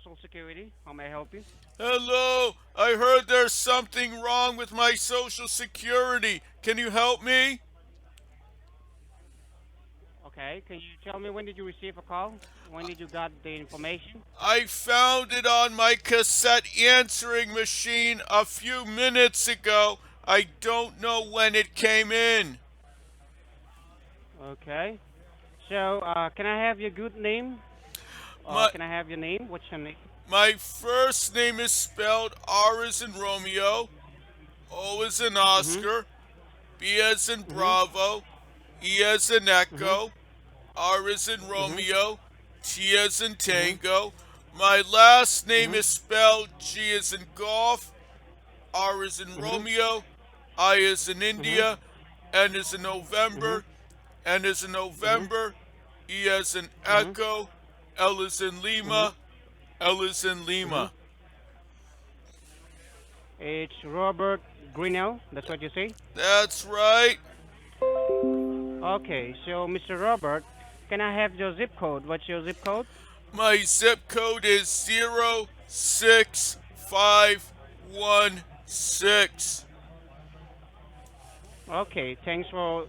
Social Security. How may I help you? Hello, I heard there's something wrong with my Social Security. Can you help me? Okay. Can you tell me when did you receive a call? When did you got the information? I found it on my cassette answering machine a few minutes ago. I don't know when it came in. Okay. So, can I have your good name? My Can I have your name? What's your name? my first name is spelled R as in Romeo, O as in Mhm. Oscar, B as in Mhm. Bravo, E as in Mhm. Echo, R as in Mhm. Romeo, T as in Mhm. Tango. My last name Mhm. is spelled G as in Golf, R as in Mhm. Romeo, I as in Mhm. India, N as in Mhm. November, N as in Mhm. November, E as in Mhm. Echo, L as in Mhm. Lima, L as in Mhm. Lima. It's Robert Grinnell. That's what you say. That's right. Okay. So, Mr. Robert, can I have your zip code? What's your zip code? My zip code is 06516. Okay, thanks for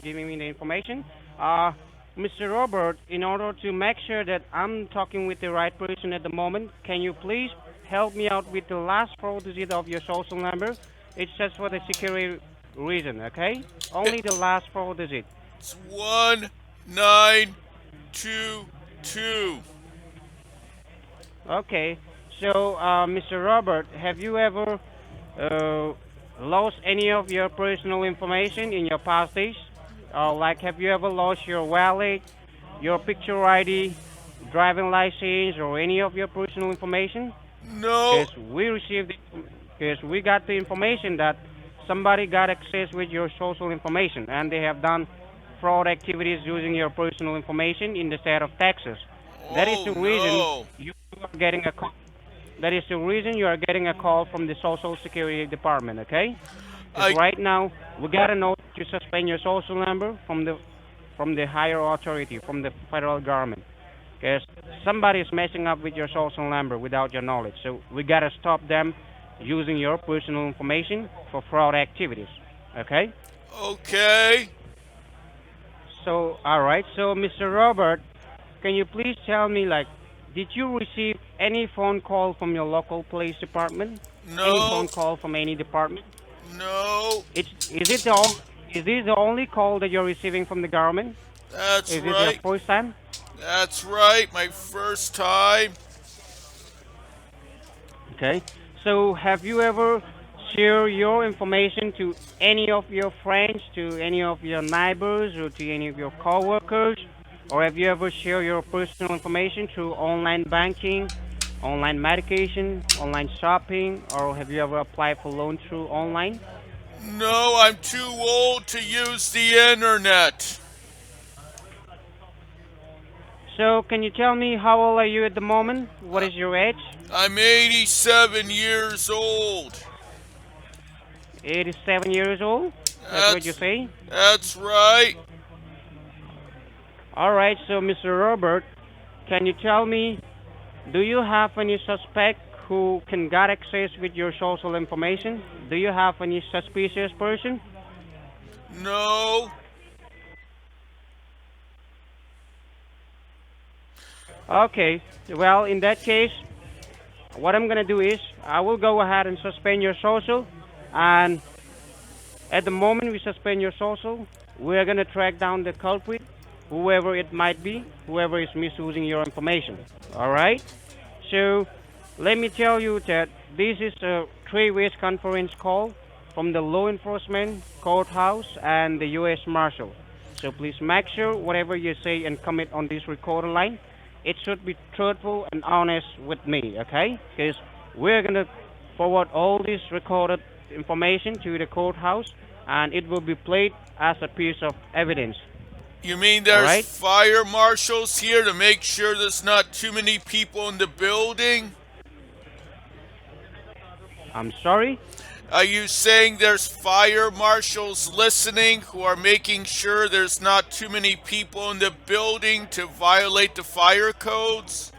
giving me the information. Uh, Mr. Robert, in order to make sure that I'm talking with the right person at the moment, can you please help me out with the last four digit of your social number? It's just for the security reason, okay? Only the last four digit. It's 1922. Okay. So, Mr. Robert, have you ever uh, lost any of your personal information in your past days? Like, have you ever lost your wallet, your picture ID, driving license, or any of your personal information? No, Because because we got the information that somebody got access with your social information, and they have done fraud activities using your personal information in the state of Texas. That is oh the reason no. you are getting a call. That is the reason you are getting a call from the Social Security Department, okay? Because I right now we got a note to suspend your social number from the higher authority, from the federal government. Because somebody is messing up with your social number without your knowledge. So we gotta stop them using your personal information for fraud activities. Okay? okay. So all right. So Mr. Robert, can you please tell me, like, did you receive any phone call from your local police department? Any No, phone call from any department? no. It's is this the only call that you're receiving from the government? That's Is this your right. first time? That's right. My first time. Okay. So have you ever shared your information to any of your friends, to any of your neighbors, or to any of your coworkers? Or have you ever shared your personal information through online banking, online medication, online shopping, or have you ever applied for loan through online? No, I'm too old to use the internet. So can you tell me how old are you at the moment? What Uh, is your age? I'm 87 years old. 87 years old? That's what you That's say? that's right. All right, so Mr. Robert, can you tell me, do you have any suspect who can get access with your social information? Do you have any suspicious person? No. Okay, well, in that case, what I'm going to do is I will go ahead and suspend your social, and at the moment we suspend your social, we're going to track down the culprit, whoever it might be, whoever is misusing your information. All right? So let me tell you that this is a three-way conference call from the law enforcement, courthouse, and the U.S. Marshal. So please make sure whatever you say and comment on this recorder line, it should be truthful and honest with me, okay? Because we're gonna forward all this recorded information to the courthouse, and it will be played as a piece of evidence. You mean All there's right? fire marshals here to make sure there's not too many people in the building? I'm sorry. Are you saying there's fire marshals listening who are making sure there's not too many people in the building to violate the fire codes?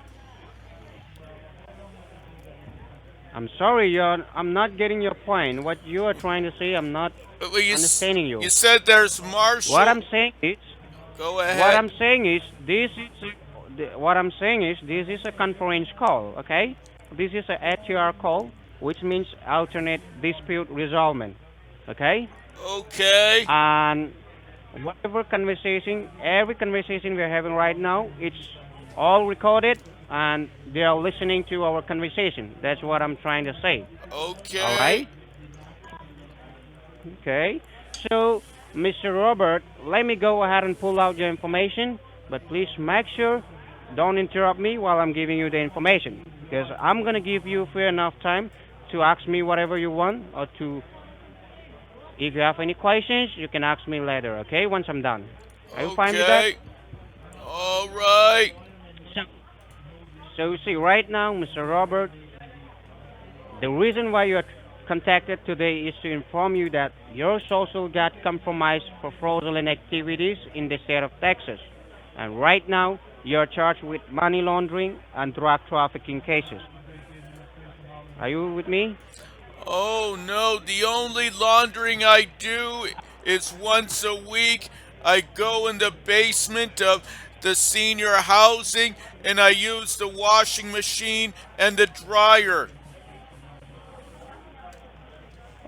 I'm sorry, I'm not getting your point. What you are trying to say, I'm not Well, understanding you you. said there's What Marshall. I'm saying is, Go what ahead. I'm saying is, what I'm saying is, this is a conference call, okay? This is a ATR call, which means alternate dispute resolvement, okay? Okay. And whatever conversation, every conversation we're having right now, it's all recorded, and they are listening to our conversation. That's what I'm trying to say. All Okay. right? Okay. So, Mr. Robert, let me go ahead and pull out your information, but please make sure don't interrupt me while I'm giving you the information, because I'm going to give you fair enough time to ask me whatever you want, or to, if you have any questions, you can ask me later, okay, once I'm done. Are you fine with that? Okay. All right. So, so you see, right now, Mr. Robert, the reason why you are contacted today is to inform you that your social got compromised for fraudulent activities in the state of Texas. And right now, you're charged with money laundering and drug trafficking cases. Are you with me? Oh no, the only laundering I do is once a week. I go in the basement of the senior housing and I use the washing machine and the dryer.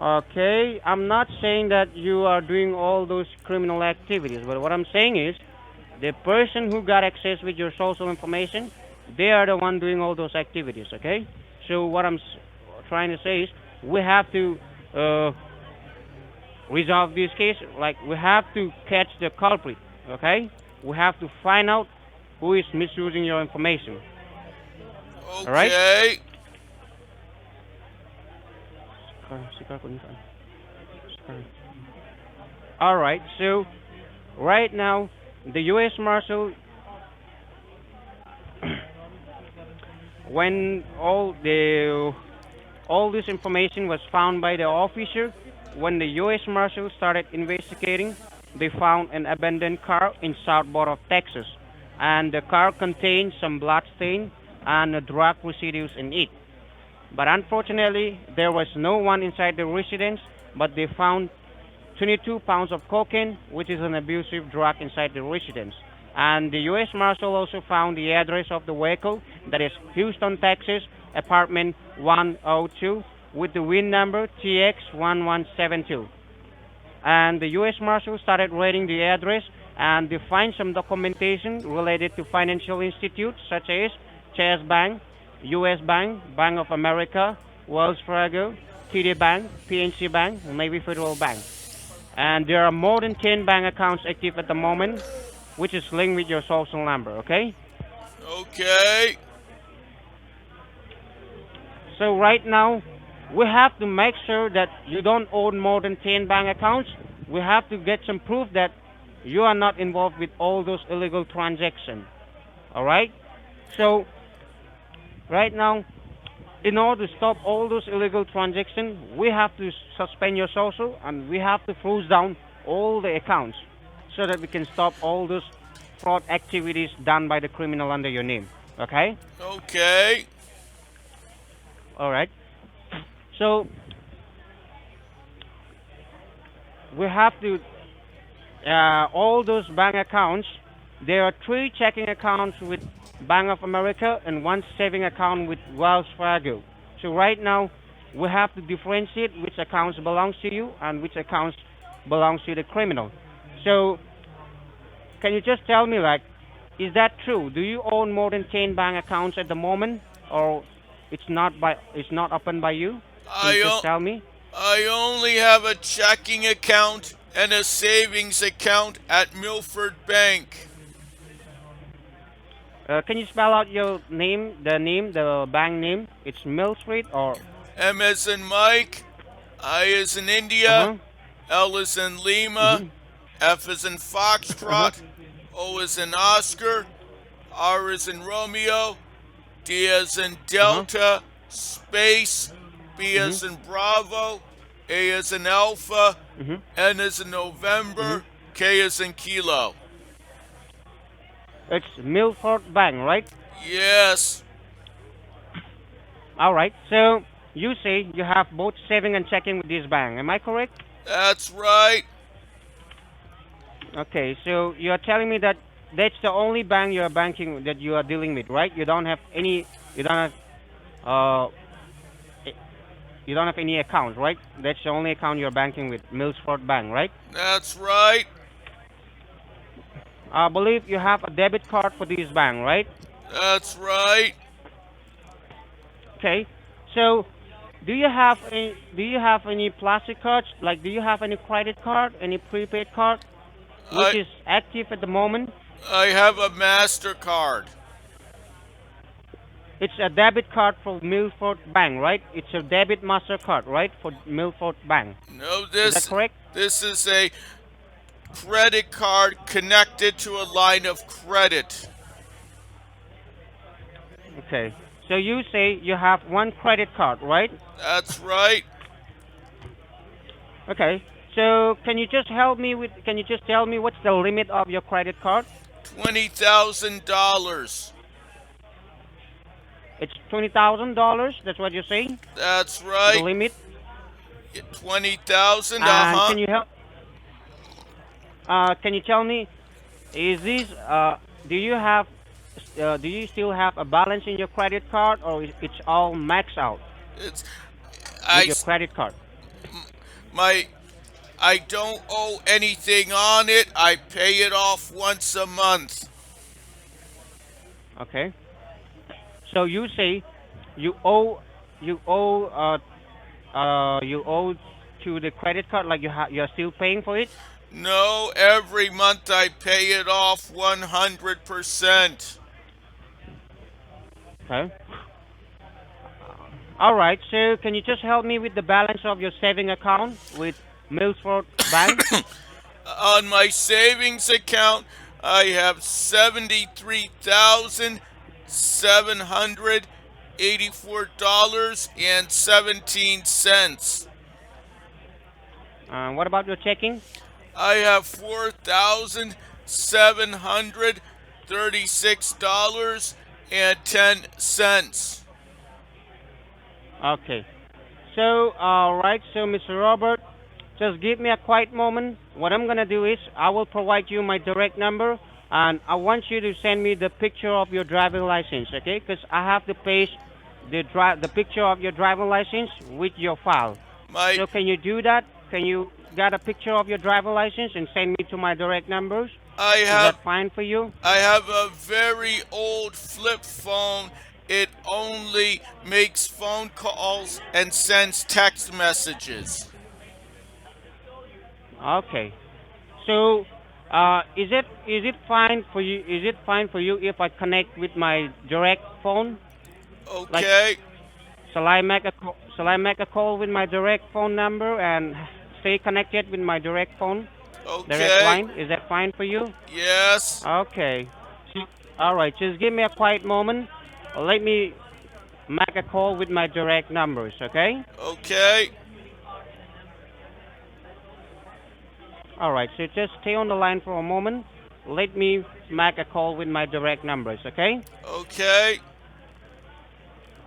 Okay, I'm not saying that you are doing all those criminal activities, but what I'm saying is the person who got access with your social information, they are the one doing all those activities, okay? So what trying to say is we have to uh, resolve this case. Like, we have to catch the culprit, okay? We have to find out who is misusing your information. All right? Okay. All right. So right now, the U.S. Marshal, when all this information was found by the officer, when the U.S. Marshal started investigating, they found an abandoned car in southbound of Texas, and the car contained some blood stain and drug residues in it. But unfortunately, there was no one inside the residence, but they found 22 pounds of cocaine, which is an abusive drug inside the residence. And the U.S. Marshal also found the address of the vehicle, that is Houston, Texas, apartment 102, with the VIN number TX1172. And the U.S. Marshal started raiding the address, and they find some documentation related to financial institutes such as Chase Bank, U.S. Bank, Bank of America, Wells Fargo, TD Bank, PNC Bank, Navy Federal Bank. And there are more than 10 bank accounts active at the moment, which is linked with your social number, okay? Okay. So right now, we have to make sure that you don't own more than 10 bank accounts. We have to get some proof that you are not involved with all those illegal transactions, all right? So right now, in order to stop all those illegal transactions, we have to suspend your social, and we have to close down all the accounts so that we can stop all those fraud activities done by the criminal under your name. Okay? Okay. All right. So we have to all those bank accounts. There are three checking accounts with Bank of America and one saving account with Wells Fargo. So right now we have to differentiate which accounts belongs to you and which accounts belongs to the criminal. So can you just tell me, like, is that true? Do you own more than 10 bank accounts at the moment, or it's not opened by you? Can you I just o- tell me? I only have a checking account and a savings account at Milford Bank. Can you spell out your name, the bank name? It's Mill Street or M as in Mike, I as in uh India, huh, L as in Lima, mhm, F as in uh huh, Foxtrot, O as in Oscar, R as in Romeo, D as in uh huh, Delta, space, B mhm, as in Bravo, A as in Alpha, mhm, N as in mhm. November, K as in Kilo. It's Milford Bank, right? Yes. All right. So you say you have both saving and checking with this bank. Am I correct? That's right. Okay, so you're telling me that that's the only bank you're banking that you are dealing with, right? You don't have any, you don't have, uh, you don't have any account, right? That's the only account you're banking with, Millsford Bank, right? That's right. I believe you have a debit card for this bank, right? That's right. Okay, so do you have any plastic cards? Like, do you have any credit card, any prepaid card, which I is active at the moment? I have a MasterCard. It's a debit card for Milford Bank, right? It's a debit Mastercard, right, for Milford Bank. No, Is that correct? this is a credit card connected to a line of credit. Okay. So you say you have one credit card, right? That's right. Okay. So can you just tell me what's the limit of your credit card? $20,000. It's $20,000. That's what you're saying? That's The right. limit. 20,000. And Uh-huh. can you tell me, is this do you have do you still have a balance in your credit card, or it's all maxed out It's with I your credit card? my I don't owe anything on it. I pay it off once a month. Okay. So you say you owe you owe you owe to the credit card, like you're still paying for it. No, every month I pay it off 100%. Okay. All right. So can you just help me with the balance of your saving account with Milford Bank? On my savings account, I have $73,784.17. What about your checking? I have $4,736.10. Okay. So, all right. So, Mr. Robert, just give me a quiet moment. What I'm gonna do is I will provide you my direct number, and I want you to send me the picture of your driving license, okay? Because I have to paste the picture of your driving license with your file. My So, can you do that? Can you get a picture of your driving license and send me to my direct numbers? I Is that have fine for you? I have a very old flip phone. It only makes phone calls and sends text messages. Okay. So, is it fine for you? Is it fine for you if I connect with my direct phone? Like, Okay, shall I make a call with my direct phone number and stay connected with my direct phone, direct okay, line? Is that fine for you? yes, Okay. All right. Just give me a quiet moment. Let me make a call with my direct numbers. Okay. okay, All right. So just stay on the line for a moment. Let me make a call with my direct numbers. Okay. okay.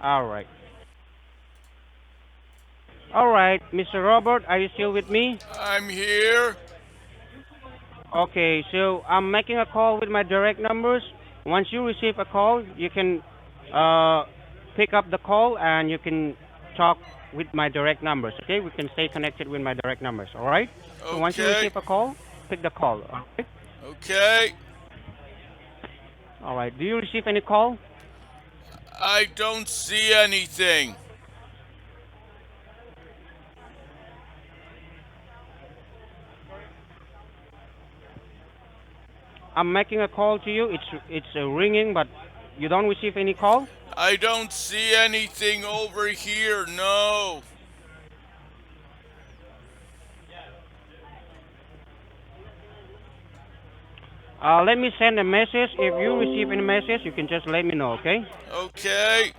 All right. All right, Mr. Robert, are you still with me? I'm here. Okay, so I'm making a call with my direct numbers. Once you receive a call, you can uh, pick up the call and you can talk with my direct numbers. Okay, we can stay connected with my direct numbers. All right. So once you Okay, receive a call, pick the call. All right. okay. All right. Do you receive any call? I don't see anything. I'm making a call to you. It's ringing, but you don't receive any call. I don't see anything over here. No. Let me send a message. If you receive any message, you can just let me know. Okay. Okay.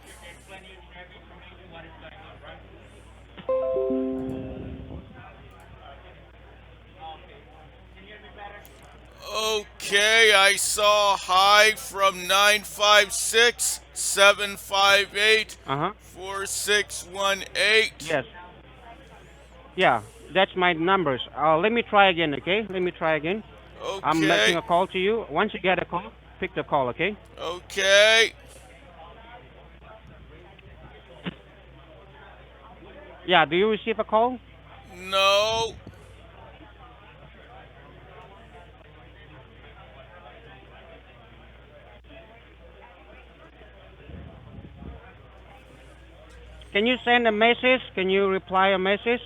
Okay, I saw hi from 956-758-4618. Uh huh. Yes. Yeah, that's my numbers. Let me try again, okay? Let me try again. I'm making Okay, a call to you. Once you get a call, pick the call, okay? okay. Yeah, do you receive a call? No, Can you send a message? Can you reply a message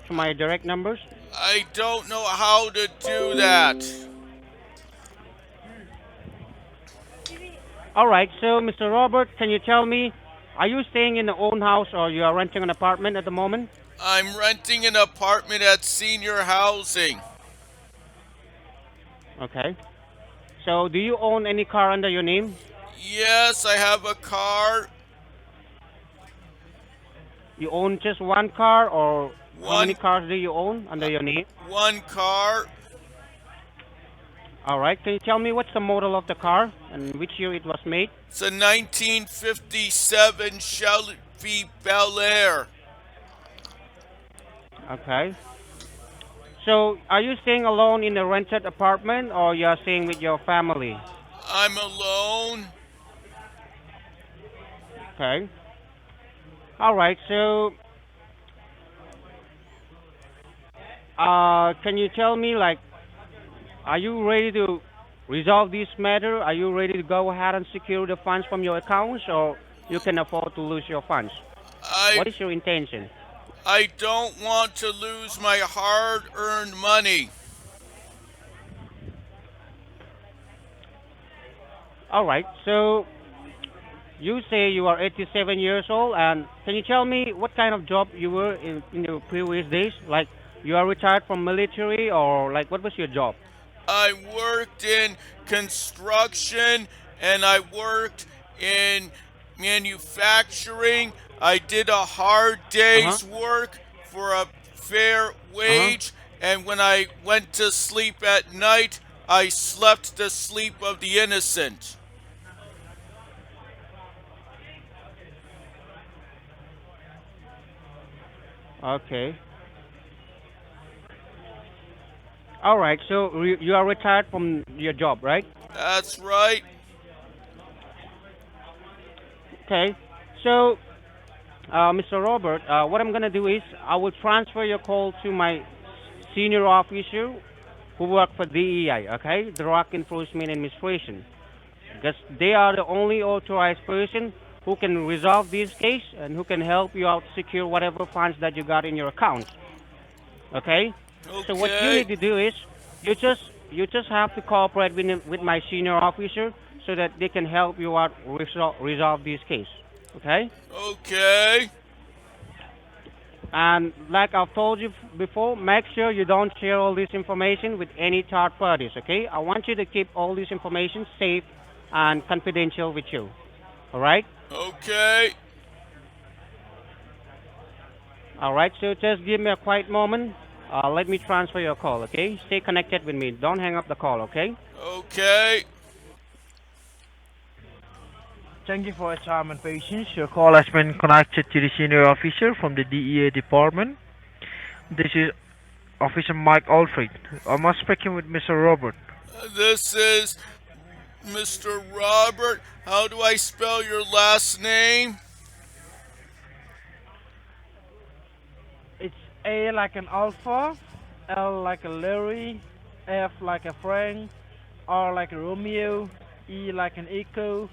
to my direct numbers? I don't know how to do that. All right, so Mr. Robert, can you tell me, are you staying in the own house or you are renting an apartment at the moment? I'm renting an apartment at senior housing. Okay. So do you own any car under your name? Yes, I have a car. You own just one car or how many One, cars do you own under uh, your name? one car. All right, can you tell me what's the model of the car and which year it was made? It's a 1957 Chevy Bel Air. Okay. So are you staying alone in a rented apartment or you are staying with your family? I'm alone. Okay. All right, so can you tell me, like, are you ready to resolve this matter? Are you ready to go ahead and secure the funds from your accounts, or you can afford to lose your funds? I What is your intention? I don't want to lose my hard-earned money. All right. So you say you are 87 years old, and can you tell me what kind of job you were in the previous days? Like, you are retired from military, or like, what was your job? I worked in construction and I worked in manufacturing. I did a hard Uh huh. day's work for a fair Uh huh. wage, and when I went to sleep at night, I slept the sleep of the innocent. Okay. All right. So you are retired from your job, right? That's right. Okay. So, Mr. Robert, what I'm gonna do is I will transfer your call to my senior officer who work for DEI, okay, Drug Enforcement Administration, because they are the only authorized person who can resolve this case and who can help you out secure whatever funds that you got in your account, okay. So what you Okay. need to do is you just have to cooperate with my senior officer so that they can help you out resolve this case, okay. Okay. And like I've told you before, make sure you don't share all this information with any third parties, okay? I want you to keep all this information safe and confidential with you. All right? Okay. All right, so just give me a quiet moment. Let me transfer your call, okay? Stay connected with me. Don't hang up the call, okay? Okay. Thank you for your time and patience. Your call has been connected to the senior officer from the DEA department. This is Officer Mike Alfred. Am I speaking with Mr. Robert? This is Mr. Robert. How do I spell your last name? It's A like an alpha, L like a Larry, F like a Frank, R like a Romeo, E like an Echo,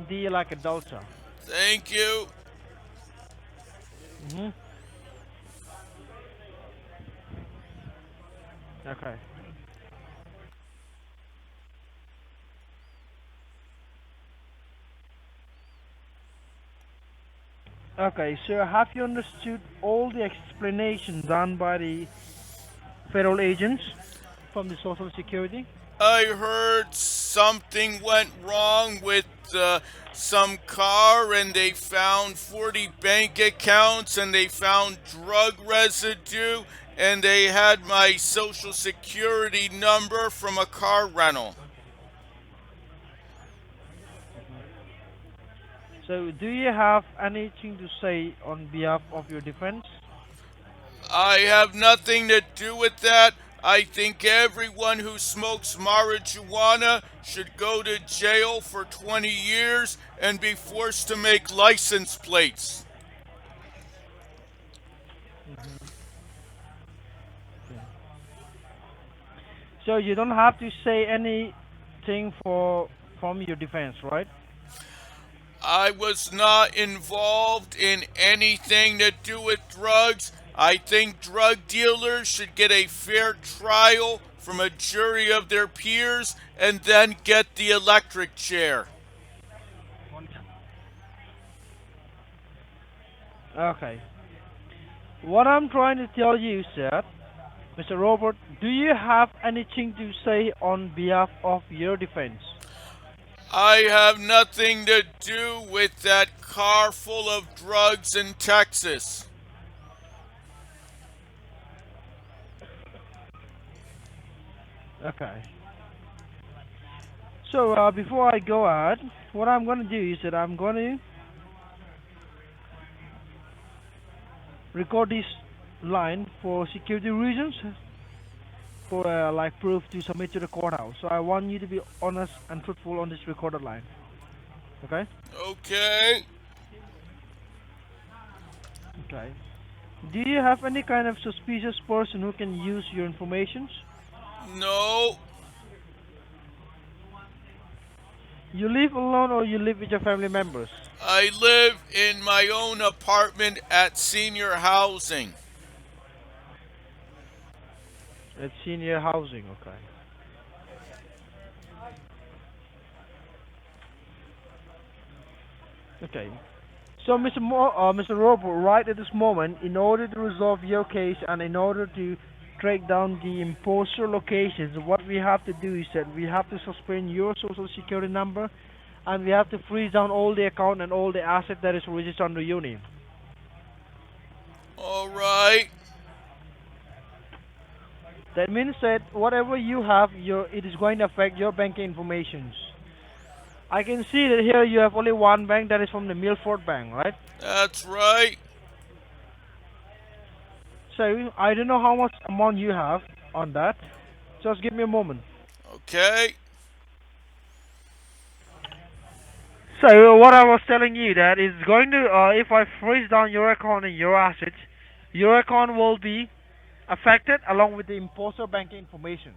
D like a Delta. Thank you. hmm Okay. Okay, sir, have you understood all the explanation done by the federal agents from the Social Security? I heard something went wrong with some car and they found 40 bank accounts and they found drug residue and they had my social security number from a car rental. So, do you have anything to say on behalf of your defense? I have nothing to do with that. I think everyone who smokes marijuana should go to jail for 20 years and be forced to make license plates. Hmm. Okay. So you don't have to say anything for from your defense, right? I was not involved in anything to do with drugs. I think drug dealers should get a fair trial from a jury of their peers and then get the electric chair. Okay. What I'm trying to tell you is that, Mr. Robert, do you have anything to say on behalf of your defense? I have nothing to do with that car full of drugs in Texas. Okay. So before I go ahead, what I'm going to do is that I'm going to record this line for security reasons, for like proof to submit to the courthouse. So I want you to be honest and truthful on this recorded line. Okay? Okay. Okay. Do you have any kind of suspicious person who can use your information? No, You live alone or you live with your family members? I live in my own apartment at senior housing. At senior housing, okay. Okay. So, Mr. Robert, right at this moment, in order to resolve your case and in order to track down the imposter locations, what we have to do is that we have to suspend your social security number and we have to freeze down all the account and all the asset that is registered under your name. All right. That means that whatever you have, it is going to affect your banking informations. I can see that here you have only one bank, that is from the Milford Bank, right? That's right. So I don't know how much amount you have on that. Just give me a moment. Okay. So what I was telling you that is going to, if I freeze down your account and your assets, your account will be affected along with the imposter banking information.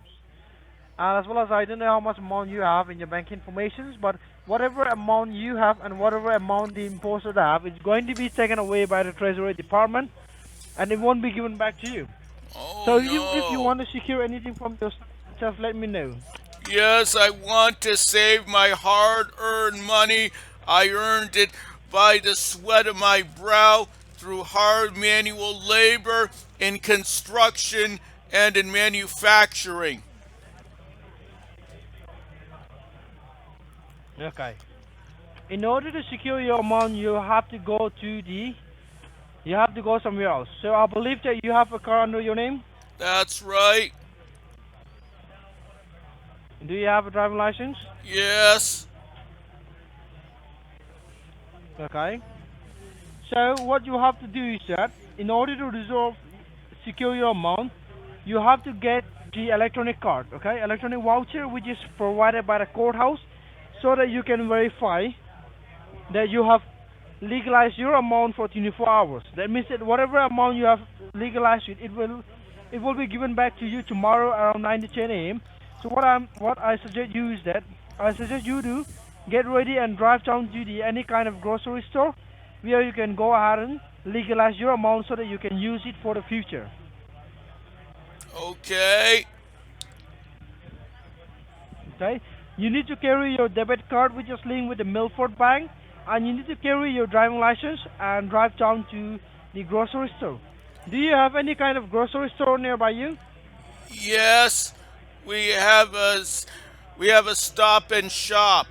And as well as I don't know how much amount you have in your bank information, but whatever amount you have and whatever amount the imposter have, it's going to be taken away by the Treasury Department, and it won't be given back to you. Oh So if you no. want to secure anything from your, just let me know. Yes, I want to save my hard earned money. I earned it by the sweat of my brow through hard manual labor in construction and in manufacturing. Okay. In order to secure your amount, you have to go somewhere else. So I believe that you have a car under your name. That's right. Do you have a driving license? Yes. Okay. So what you have to do is that in order to secure your amount, you have to get the electronic card, okay, electronic voucher, which is provided by the courthouse, so that you can verify that you have legalized your amount for 24 hours. That means that whatever amount you have legalized, it will be given back to you tomorrow around 9 to 10 a.m. So what I suggest you is that I suggest you to get ready and drive down to the any kind of grocery store where you can go ahead and legalize your amount so that you can use it for the future. Okay. Okay? You need to carry your debit card which is linked with the Milford Bank, and you need to carry your driving license and drive down to the grocery store. Do you have any kind of grocery store nearby you? Yes. We have a we have a stop and shop.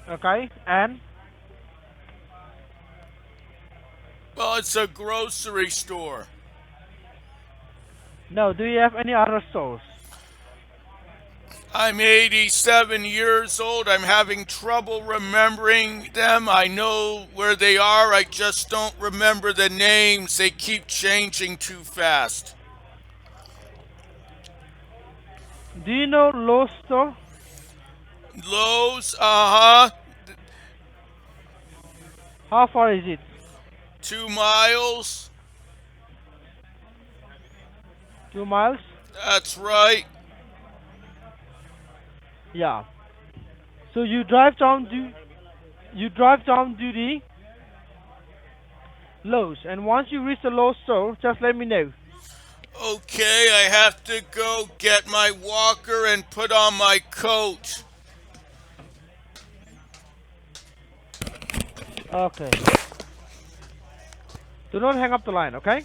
Okay? And Well, it's a grocery store. No, do you have any other stores? I'm 87 years old. I'm having trouble remembering them. I know where they are. I just don't remember the names. They keep changing too fast. Do you know Lowe's store? Lowe's, uh huh. How far is it? 2 miles. 2 miles? That's right. Yeah. So you drive down to the Lowe's, and once you reach the Lowe's store, just let me know. Okay, I have to go get my walker and put on my coat. Okay. Do not hang up the line, okay?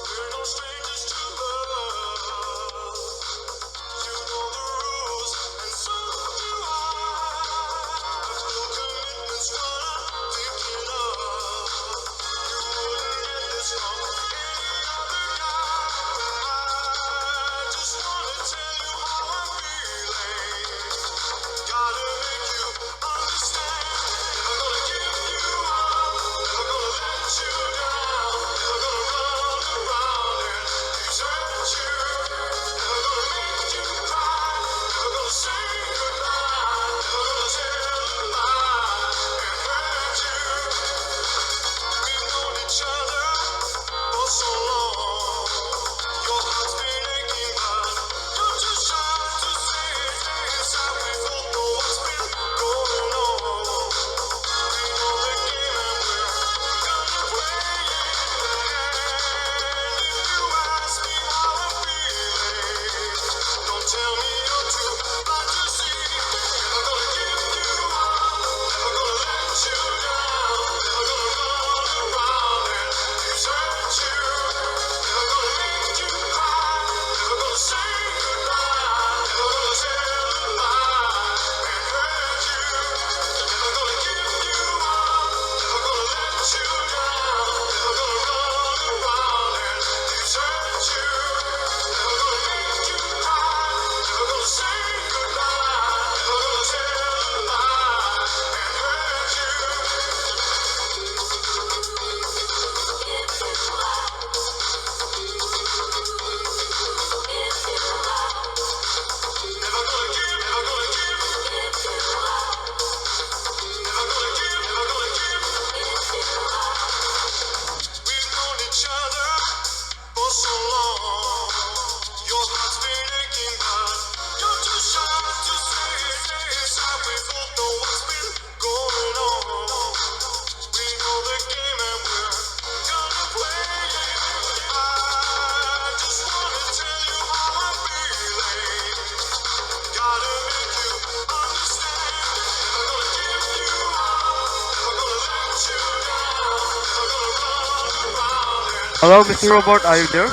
We're no strangers to love. You know the rules, and so do I. No commitments gonna deep enough. You wouldn't get this from any other guy. I just wanna tell you how I'm feeling. Gotta make you understand. Never gonna give you up. Never gonna let you down. Never gonna run around and desert you. Never gonna make you cry. Never gonna say goodbye. Never gonna tell a lie and hurt you. We've known each other for so long. Your heart's been aching, but you're too shy to say it. Inside we both know what's been going on. We know the game and we're gonna play it. And if you ask me how I'm feeling, don't tell me you're too blind to see. Never gonna give you up. Never gonna let you down. Never gonna run around and desert you. Never gonna make you cry. Never gonna say goodbye. Never gonna tell a lie and hurt you. Never gonna give you up. Never gonna let you down. Never gonna run around and desert you. Never gonna make you cry. Never gonna say goodbye. Never gonna tell a lie and hurt you. Never gonna give, never gonna give. Never gonna give, never gonna give. We've known each other for so long. Your heart's been aching, but you're too shy to say it. Inside we both know what's been going on. We know the game and we're gonna play it. I just wanna tell you how I'm feeling. Gotta make you understand. Never gonna give you up. Never gonna let you down. Never gonna run around and Hello, Mr. Robot, are you there?